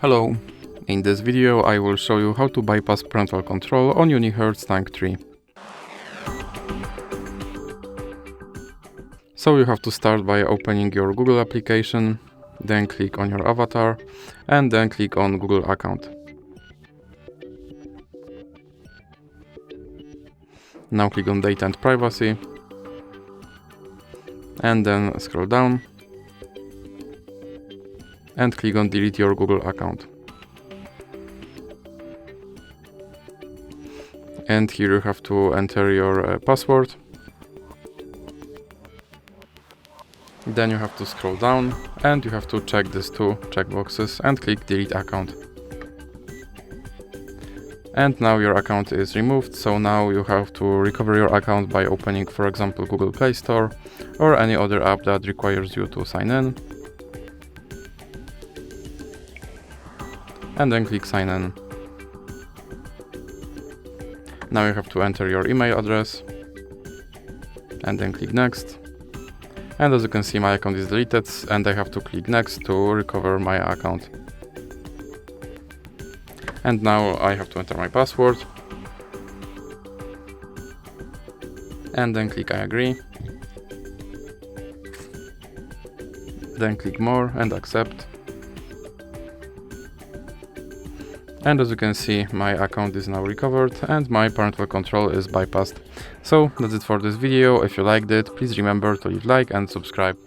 Hello, in this video I will show you how to bypass parental control on UNIHERTZ Tank 3. So you have to start by opening your Google application, then click on your avatar and then click on Google account. Now click on data and privacy and then scroll down and click on delete your Google account. And here you have to enter your password. Then you have to scroll down and you have to check these two checkboxes and click delete account. And now your account is removed, so now you have to recover your account by opening, for example, Google Play Store or any other app that requires you to sign in. And then click sign in. Now you have to enter your email address and then click next. And as you can see, my account is deleted and I have to click next to recover my account. And now I have to enter my password and then click I agree. Then click more and accept. And as you can see, my account is now recovered and my parental control is bypassed. So that's it for this video. If you liked it, please remember to leave a like and subscribe.